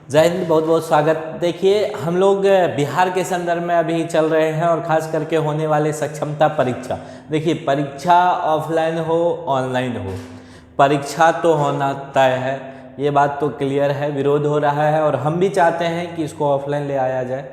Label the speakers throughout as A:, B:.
A: जय हिंद, बहुत बहुत स्वागत। देखिए, हम लोग बिहार के संदर्भ में अभी चल रहे हैं और ख़ास करके होने वाले सक्षमता परीक्षा। देखिए, परीक्षा ऑफलाइन हो ऑनलाइन हो, परीक्षा तो होना तय है, ये बात तो क्लियर है। विरोध हो रहा है और हम भी चाहते हैं कि इसको ऑफलाइन ले आया जाए,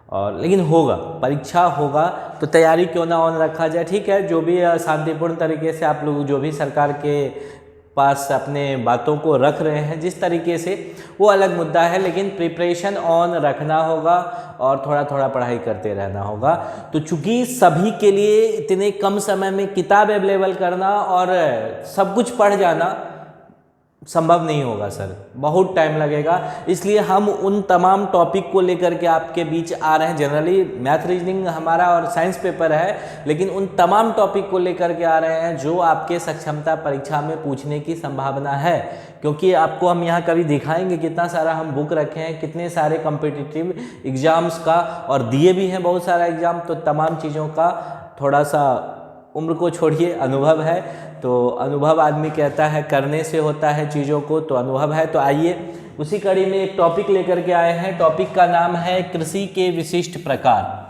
A: और लेकिन होगा, परीक्षा होगा तो तैयारी क्यों ना ऑन रखा जाए। ठीक है, जो भी शांतिपूर्ण तरीके से आप लोग जो भी सरकार के पास अपने बातों को रख रहे हैं जिस तरीके से, वो अलग मुद्दा है, लेकिन प्रिपरेशन ऑन रखना होगा और थोड़ा थोड़ा पढ़ाई करते रहना होगा। तो चूंकि सभी के लिए इतने कम समय में किताब अवेलेबल करना और सब कुछ पढ़ जाना संभव नहीं होगा सर, बहुत टाइम लगेगा। इसलिए हम उन तमाम टॉपिक को लेकर के आपके बीच आ रहे हैं। जनरली मैथ रीजनिंग हमारा और साइंस पेपर है, लेकिन उन तमाम टॉपिक को लेकर के आ रहे हैं जो आपके सक्षमता परीक्षा में पूछने की संभावना है। क्योंकि आपको हम यहाँ कभी दिखाएंगे कितना सारा हम बुक रखे हैं, कितने सारे कॉम्पिटिटिव एग्जाम्स का, और दिए भी हैं बहुत सारा एग्जाम। तो तमाम चीज़ों का थोड़ा सा उम्र को छोड़िए, अनुभव है। तो अनुभव आदमी कहता है करने से होता है चीज़ों को, तो अनुभव है। तो आइए उसी कड़ी में एक टॉपिक लेकर के आए हैं। टॉपिक का नाम है कृषि के विशिष्ट प्रकार।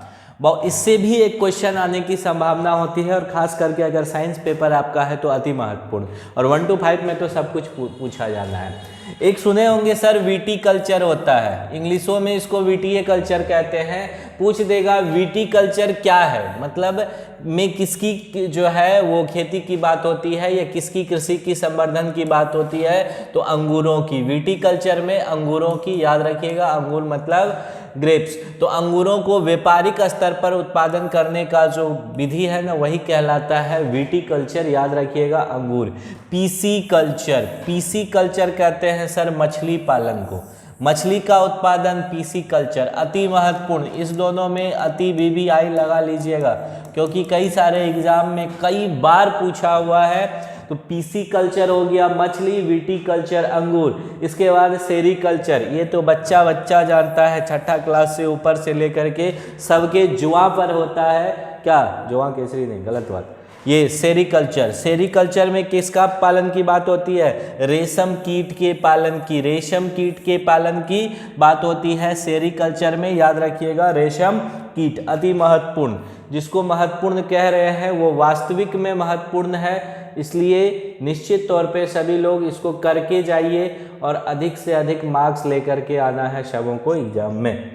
A: इससे भी एक क्वेश्चन आने की संभावना होती है, और ख़ास करके अगर साइंस पेपर आपका है तो अति महत्वपूर्ण, और 1 to 5 में तो सब कुछ पूछा जाना है। एक सुने होंगे सर, विटीकल्चर होता है, इंग्लिशों में इसको विटीए कल्चर कहते हैं। पूछ देगा विटीकल्चर क्या है, मतलब में किसकी जो है वो खेती की बात होती है या किसकी कृषि की संवर्धन की बात होती है, तो अंगूरों की। विटीकल्चर में अंगूरों की, याद रखिएगा, अंगूर मतलब ग्रेप्स। तो अंगूरों को व्यापारिक स्तर पर उत्पादन करने का जो विधि है ना, वही कहलाता है विटीकल्चर, याद रखिएगा, अंगूर। पीसी कल्चर, पीसी कल्चर कहते हैं सर मछली पालन को, मछली का उत्पादन पीसी कल्चर। अति महत्वपूर्ण, इस दोनों में अति VVI लगा लीजिएगा, क्योंकि कई सारे एग्जाम में कई बार पूछा हुआ है। तो पीसी कल्चर हो गया मछली, विटीकल्चर अंगूर। इसके बाद सेरीकल्चर, ये तो बच्चा जानता है, छठा क्लास से ऊपर से लेकर के सबके जुआ पर होता है। क्या जुआ केसरी नहीं, गलत बात। ये सेरीकल्चर, सेरीकल्चर में किसका पालन की बात होती है, रेशम कीट के पालन की, रेशम कीट के पालन की बात होती है सेरीकल्चर में, याद रखिएगा, रेशम कीट। अति महत्वपूर्ण, जिसको महत्वपूर्ण कह रहे हैं वो वास्तविक में महत्वपूर्ण है, इसलिए निश्चित तौर पे सभी लोग इसको करके जाइए और अधिक से अधिक मार्क्स लेकर के आना है सबों को एग्जाम में।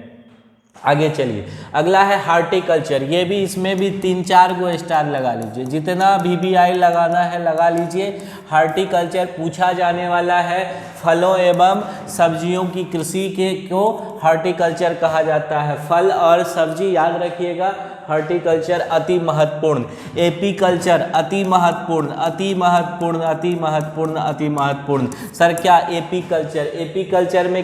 A: आगे चलिए, अगला है हार्टिकल्चर। ये भी, इसमें भी 3-4 गो स्टार लगा लीजिए, जितना VVI लगाना है लगा लीजिए। हार्टिकल्चर पूछा जाने वाला है, फलों एवं सब्जियों की कृषि के को हार्टिकल्चर कहा जाता है। फल और सब्जी, याद रखिएगा, हार्टिकल्चर अति महत्वपूर्ण। एपीकल्चर अति महत्वपूर्ण, अति महत्वपूर्ण, अति महत्वपूर्ण, अति महत्वपूर्ण। सर क्या एपीकल्चर, एपीकल्चर में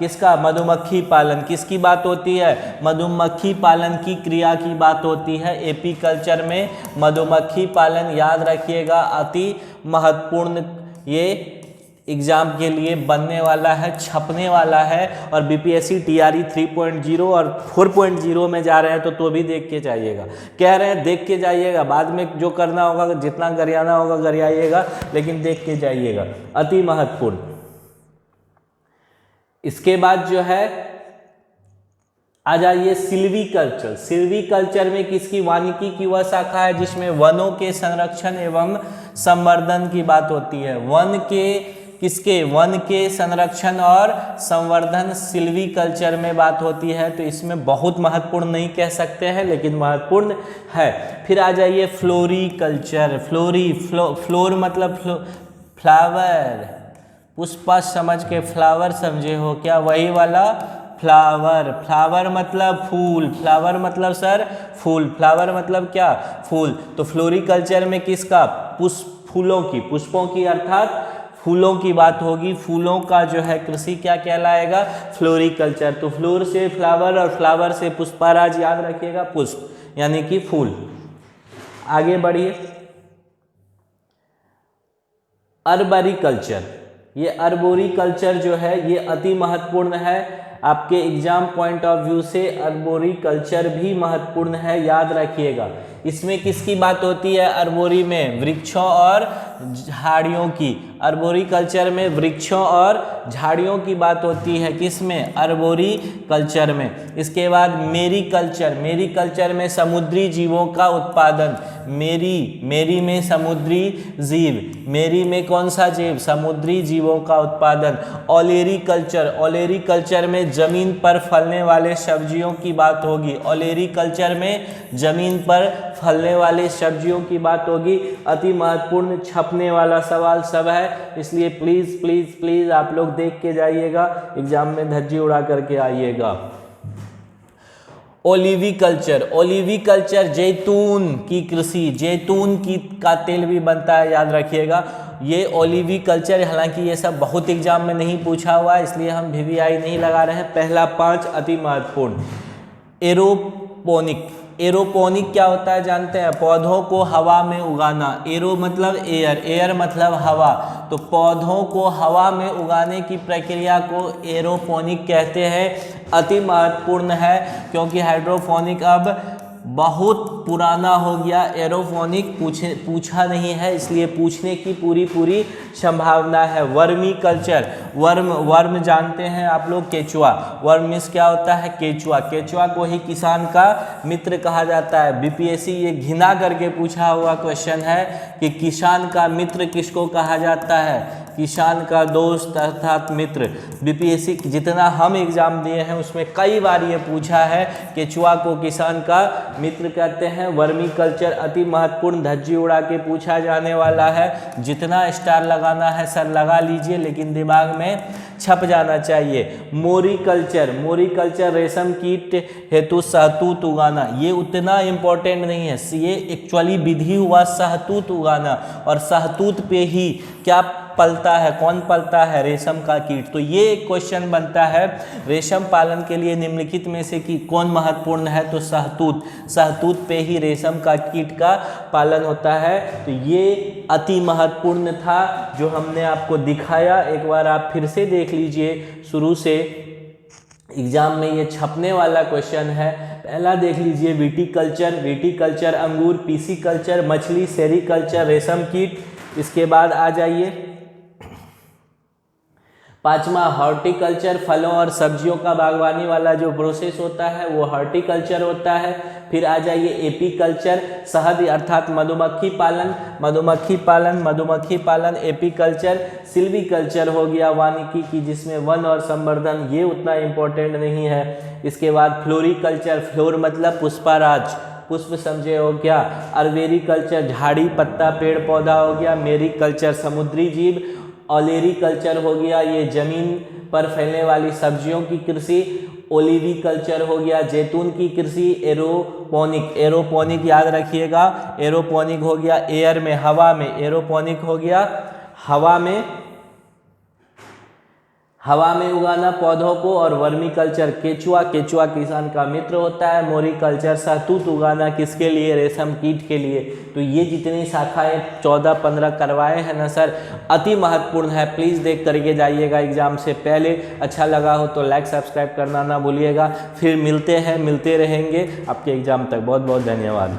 A: किसका मधुमक्खी पालन, किसकी बात होती है, मधुमक्खी पालन की क्रिया की बात होती है एपीकल्चर में, मधुमक्खी पालन, याद रखिएगा, अति महत्वपूर्ण। ये एग्जाम के लिए बनने वाला है, छपने वाला है, और BPSC TRE 3.0 और 4.0 में जा रहे हैं तो भी देख के जाइएगा। कह रहे हैं देख के जाइएगा, बाद में जो करना होगा, जितना गरियाना होगा गरियाइएगा, लेकिन देख के जाइएगा, अति महत्वपूर्ण। इसके बाद जो है आ जाइए सिल्वीकल्चर। सिल्वीकल्चर में किसकी, वानिकी की वह शाखा है जिसमें वनों के संरक्षण एवं संवर्धन की बात होती है। वन के किसके, वन के संरक्षण और संवर्धन सिल्वीकल्चर में बात होती है। तो इसमें बहुत महत्वपूर्ण नहीं कह सकते हैं, लेकिन महत्वपूर्ण है। फिर आ जाइए फ्लोरीकल्चर। फ्लोर मतलब फ्लावर, पुष्पा समझ के फ्लावर समझे हो क्या, वही वाला फ्लावर। फ्लावर मतलब फूल, फ्लावर मतलब सर फूल, फ्लावर मतलब क्या, फूल। तो फ्लोरीकल्चर में किसका, फूलों की, पुष्पों की, अर्थात फूलों की बात होगी। फूलों का जो है कृषि क्या कहलाएगा, फ्लोरीकल्चर। तो फ्लोर से फ्लावर और फ्लावर से पुष्पराज, याद रखिएगा, पुष्प यानी कि फूल। आगे बढ़िए, अर्बोरिकल्चर। ये अर्बोरिकल्चर जो है ये अति महत्वपूर्ण है। आपके एग्जाम पॉइंट ऑफ व्यू से अर्बोरिकल्चर भी महत्वपूर्ण है, याद रखिएगा। इसमें किसकी बात होती है? अर्बोरी में वृक्षों और झाड़ियों की, अर्बोरिकल्चर में वृक्षों और झाड़ियों की बात होती है। किसमें? अर्बोरिकल्चर में। इसके बाद मेरीकल्चर, मेरीकल्चर में समुद्री जीवों का उत्पादन। मेरी में समुद्री जीव, मेरी में कौन सा जीव? समुद्री जीवों का उत्पादन। ओलेरीकल्चर, ओलेरीकल्चर में जमीन पर फलने वाले सब्जियों की बात होगी। ओलेरीकल्चर में जमीन पर फलने वाले सब्जियों की बात होगी। अति महत्वपूर्ण छपने वाला सवाल सब है, इसलिए प्लीज प्लीज प्लीज आप लोग देख के जाइएगा, एग्जाम में धज्जी उड़ा करके आइएगा। ओलिविकल्चर, ओलिविकल्चर जैतून की कृषि, जैतून की का तेल भी बनता है, याद रखिएगा। ये ओलिविकल्चर, हालांकि ये सब बहुत एग्जाम में नहीं पूछा हुआ है, इसलिए हम VVI नहीं लगा रहे हैं। पहला 5 अति महत्वपूर्ण। एरोपोनिक, एरोपोनिक क्या होता है जानते हैं? पौधों को हवा में उगाना। एरो मतलब एयर, एयर मतलब हवा, तो पौधों को हवा में उगाने की प्रक्रिया को एरोपोनिक कहते हैं। अति महत्वपूर्ण है क्योंकि हाइड्रोपोनिक अब बहुत पुराना हो गया, एरोपोनिक पूछा नहीं है, इसलिए पूछने की पूरी संभावना है। वर्मी कल्चर, वर्म जानते हैं आप लोग, केचुआ। वर्म मीन्स क्या होता है? केचुआ। केचुआ को ही किसान का मित्र कहा जाता है। BPSC ये घिना करके पूछा हुआ क्वेश्चन है कि किसान का मित्र किसको कहा जाता है? किसान का दोस्त अर्थात मित्र। BPSC जितना हम एग्जाम दिए हैं उसमें कई बार ये पूछा है, केचुआ को किसान का मित्र कहते हैं। वर्मी कल्चर अति महत्वपूर्ण, धज्जी उड़ा के पूछा जाने वाला है। जितना स्टार लगाना है सर लगा लीजिए, लेकिन दिमाग में छप जाना चाहिए। मोरीकल्चर, मोरीकल्चर रेशम कीट हेतु शहतूत उगाना, ये उतना इम्पोर्टेंट नहीं है। ये एक्चुअली विधि हुआ शहतूत उगाना, और शहतूत पे ही क्या पलता है? कौन पलता है? रेशम का कीट। तो ये एक क्वेश्चन बनता है, रेशम पालन के लिए निम्नलिखित में से कि कौन महत्वपूर्ण है? तो शहतूत, शहतूत पे ही रेशम का कीट का पालन होता है। तो ये अति महत्वपूर्ण था जो हमने आपको दिखाया। एक बार आप फिर से देख लीजिए, शुरू से एग्जाम में ये छपने वाला क्वेश्चन है। पहला देख लीजिए, विटीकल्चर, विटीकल्चर अंगूर, पीसीकल्चर मछली, सेरीकल्चर रेशम कीट। इसके बाद आ जाइए 5वां हॉर्टिकल्चर, फलों और सब्जियों का बागवानी वाला जो प्रोसेस होता है वो हॉर्टिकल्चर होता है। फिर आ जाइए एपीकल्चर, शहद अर्थात मधुमक्खी पालन, मधुमक्खी पालन, मधुमक्खी पालन एपीकल्चर। सिल्वीकल्चर हो गया वानिकी की, जिसमें वन और संवर्धन, ये उतना इम्पोर्टेंट नहीं है। इसके बाद फ्लोरिकल्चर, फ्लोर मतलब पुष्पराज, पुष्प समझे हो गया। अर्वेरिकल्चर झाड़ी पत्ता पेड़ पौधा हो गया। मेरीकल्चर समुद्री जीव। ओलेरीकल्चर हो गया ये जमीन पर फैलने वाली सब्जियों की कृषि। ओलिविकल्चर हो गया जैतून की कृषि। एरोपोनिक, एरोपोनिक याद रखिएगा, एरोपोनिक हो गया एयर में, हवा में। एरोपोनिक हो गया हवा में, हवा में उगाना पौधों को। और वर्मी कल्चर केचुआ, केचुआ किसान का मित्र होता है। मोरीकल्चर शहतूत उगाना किसके लिए? रेशम कीट के लिए। तो ये जितनी शाखाएं 14-15 करवाए हैं ना सर, अति महत्वपूर्ण है। प्लीज़ देख करके जाइएगा एग्जाम से पहले। अच्छा लगा हो तो लाइक सब्सक्राइब करना ना भूलिएगा। फिर मिलते हैं, मिलते रहेंगे आपके एग्जाम तक। बहुत बहुत धन्यवाद।